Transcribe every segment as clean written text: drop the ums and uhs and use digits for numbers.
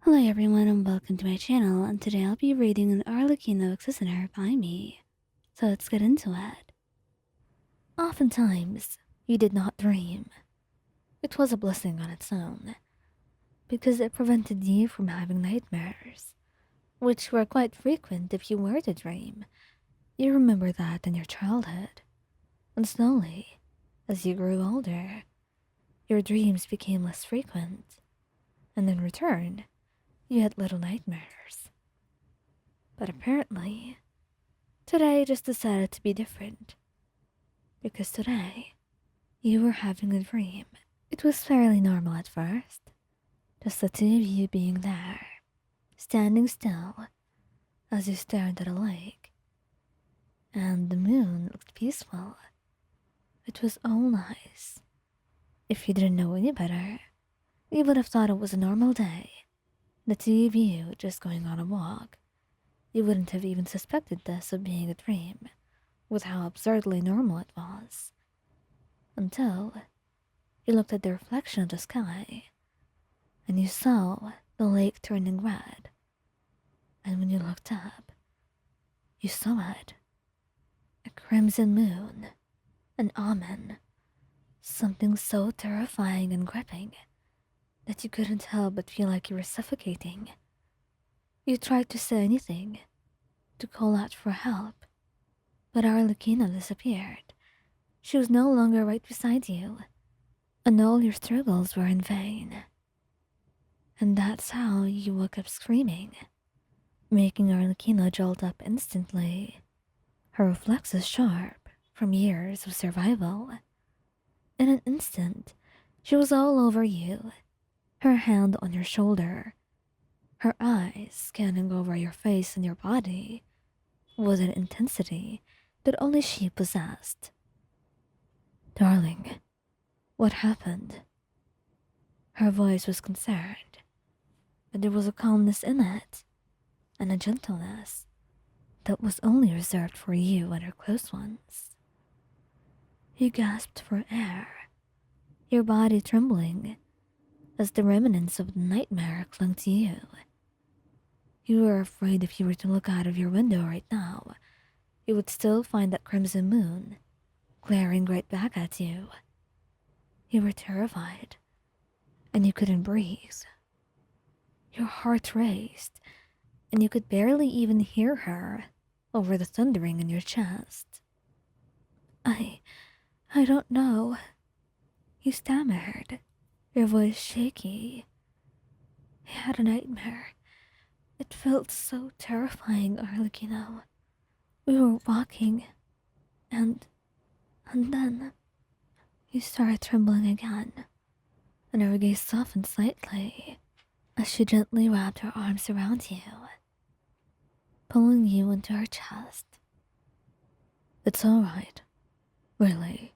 Hello everyone and welcome to my channel, and today I'll be reading an Arlecchino Listener by me. So let's get into it. Oftentimes, you did not dream. It was a blessing on its own, because it prevented you from having nightmares, which were quite frequent if you were to dream. You remember that in your childhood, and slowly, as you grew older, your dreams became less frequent, and in return, you had little nightmares. But apparently, today just decided to be different. Because today, you were having a dream. It was fairly normal at first. Just the two of you being there, standing still as you stared at a lake. And the moon looked peaceful. It was all nice. If you didn't know any better, you would have thought it was a normal day. The two of you just going on a walk. You wouldn't have even suspected this of being a dream, with how absurdly normal it was. Until you looked at the reflection of the sky, and you saw the lake turning red. And when you looked up, you saw it. A crimson moon, an omen, something so terrifying and gripping that you couldn't help but feel like you were suffocating. You tried to say anything, to call out for help, but Arlecchino disappeared. She was no longer right beside you, and all your struggles were in vain. And that's how you woke up screaming, making Arlecchino jolt up instantly, her reflexes sharp from years of survival. In an instant, she was all over you, her hand on your shoulder, her eyes scanning over your face and your body with an intensity that only she possessed. Darling, what happened? Her voice was concerned, but there was a calmness in it, and a gentleness that was only reserved for you and her close ones. You gasped for air, your body trembling as the remnants of the nightmare clung to you. You were afraid if you were to look out of your window right now, you would still find that crimson moon glaring right back at you. You were terrified, and you couldn't breathe. Your heart raced, and you could barely even hear her over the thundering in your chest. I don't know, you stammered, your voice shaky. I had a nightmare. It felt so terrifying, Arlecchino. We were walking, and then you started trembling again, and her gaze softened slightly as she gently wrapped her arms around you, pulling you into her chest. It's all right, really.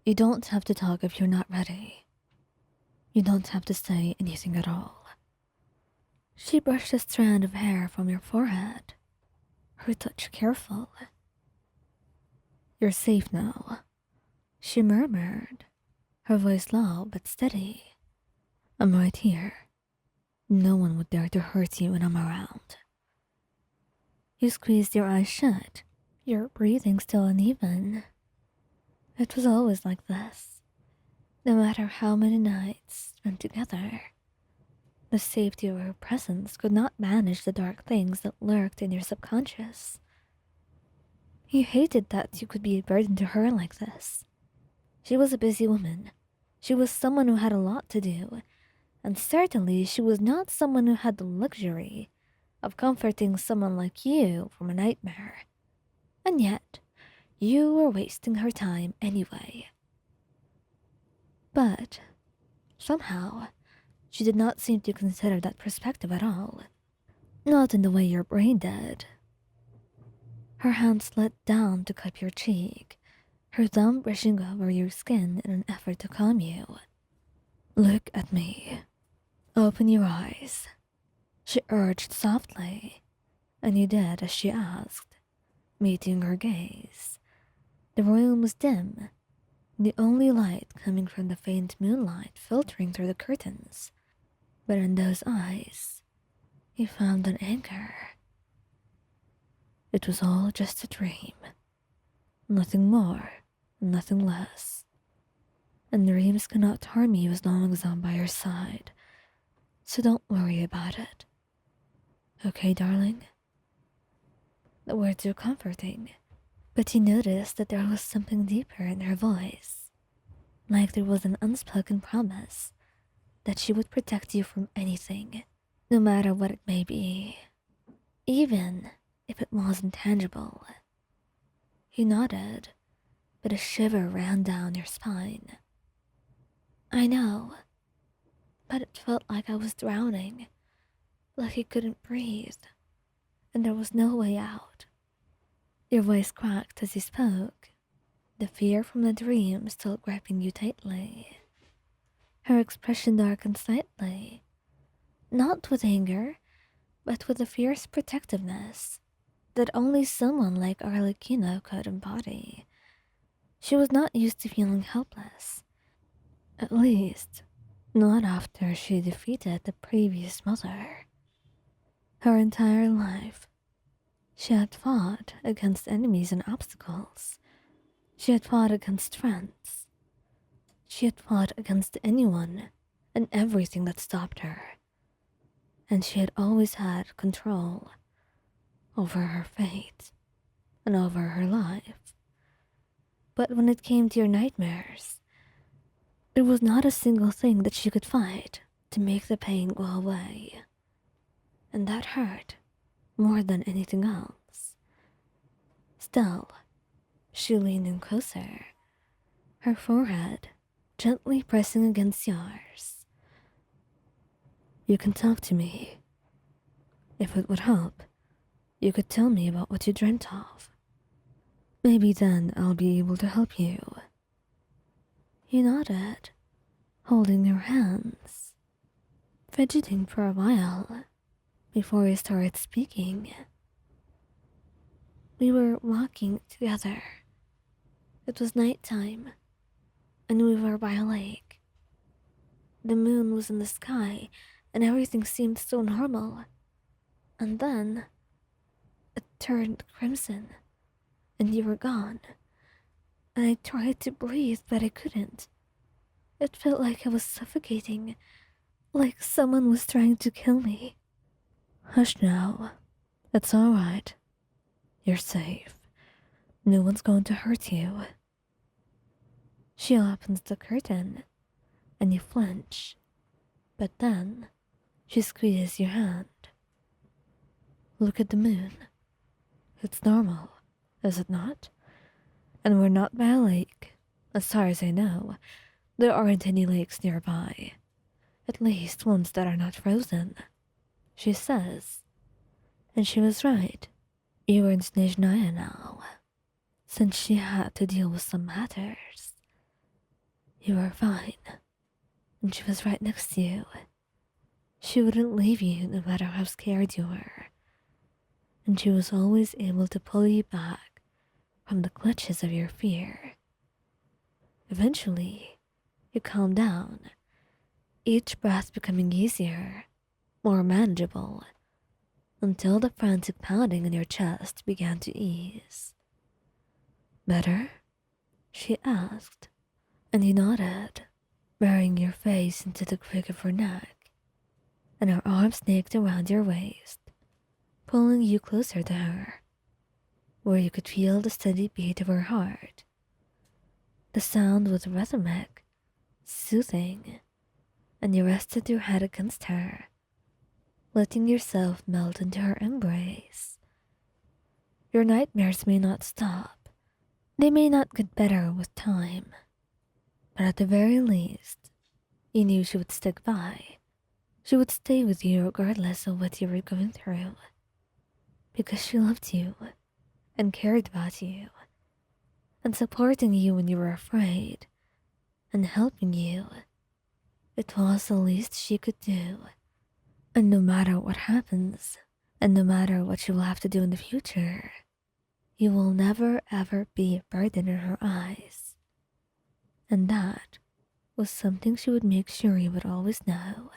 You don't have to talk if you're not ready. You don't have to say anything at all. She brushed a strand of hair from your forehead, her touch careful. You're safe now, she murmured, her voice low but steady. I'm right here. No one would dare to hurt you when I'm around. You squeezed your eyes shut, your breathing still uneven. It was always like this, no matter how many nights spent together. The safety of her presence could not banish the dark things that lurked in your subconscious. You hated that you could be a burden to her like this. She was a busy woman. She was someone who had a lot to do, and certainly she was not someone who had the luxury of comforting someone like you from a nightmare. And yet, you were wasting her time anyway. But, somehow, she did not seem to consider that perspective at all. Not in the way your brain did. Her hand slid down to cup your cheek, her thumb brushing over your skin in an effort to calm you. Look at me. Open your eyes, she urged softly, and you did as she asked, meeting her gaze. The room was dim, the only light coming from the faint moonlight filtering through the curtains. But in those eyes, he found an anchor. It was all just a dream. Nothing more, nothing less. And dreams cannot harm you as long as I'm by your side. So don't worry about it. Okay, darling? The words were comforting, but he noticed that there was something deeper in her voice. Like there was an unspoken promise that she would protect you from anything, no matter what it may be, even if it wasn't tangible. He nodded, but a shiver ran down your spine. I know, but it felt like I was drowning, like I couldn't breathe, and there was no way out. Your voice cracked as you spoke, the fear from the dream still gripping you tightly. Her expression darkened slightly, not with anger, but with a fierce protectiveness that only someone like Arlecchino could embody. She was not used to feeling helpless, at least not after she defeated the previous mother. Her entire life, she had fought against enemies and obstacles. She had fought against friends. She had fought against anyone and everything that stopped her. And she had always had control over her fate and over her life. But when it came to your nightmares, there was not a single thing that she could fight to make the pain go away. And that hurt more than anything else. Still, she leaned in closer, her forehead gently pressing against yours. You can talk to me. If it would help, you could tell me about what you dreamt of. Maybe then I'll be able to help you. He nodded, holding her hands, fidgeting for a while before he started speaking. We were walking together. It was nighttime, and we were by a lake. The moon was in the sky, and everything seemed so normal. And then it turned crimson, and you were gone. And I tried to breathe, but I couldn't. It felt like I was suffocating, like someone was trying to kill me. Hush now. It's all right. You're safe. No one's going to hurt you. She opens the curtain, and you flinch. But then, she squeezes your hand. Look at the moon. It's normal, is it not? And we're not by a lake. As far as I know, there aren't any lakes nearby. At least ones that are not frozen, she says. And she was right. You were in Snezhnaya now, since she had to deal with some matters. You were fine, and she was right next to you. She wouldn't leave you no matter how scared you were, and she was always able to pull you back from the clutches of your fear. Eventually, you calmed down, each breath becoming easier, more manageable, until the frantic pounding in your chest began to ease. Better? She asked, and you nodded, burying your face into the crook of her neck, and her arm snaked around your waist, pulling you closer to her, where you could feel the steady beat of her heart. The sound was rhythmic, soothing, and you rested your head against her, letting yourself melt into her embrace. Your nightmares may not stop. They may not get better with time. But at the very least, you knew she would stick by. She would stay with you regardless of what you were going through. Because she loved you and cared about you, and supporting you when you were afraid, and helping you. It was the least she could do. And no matter what happens, and no matter what she will have to do in the future, you will never ever be a burden in her eyes. And that was something she would make sure you would always know.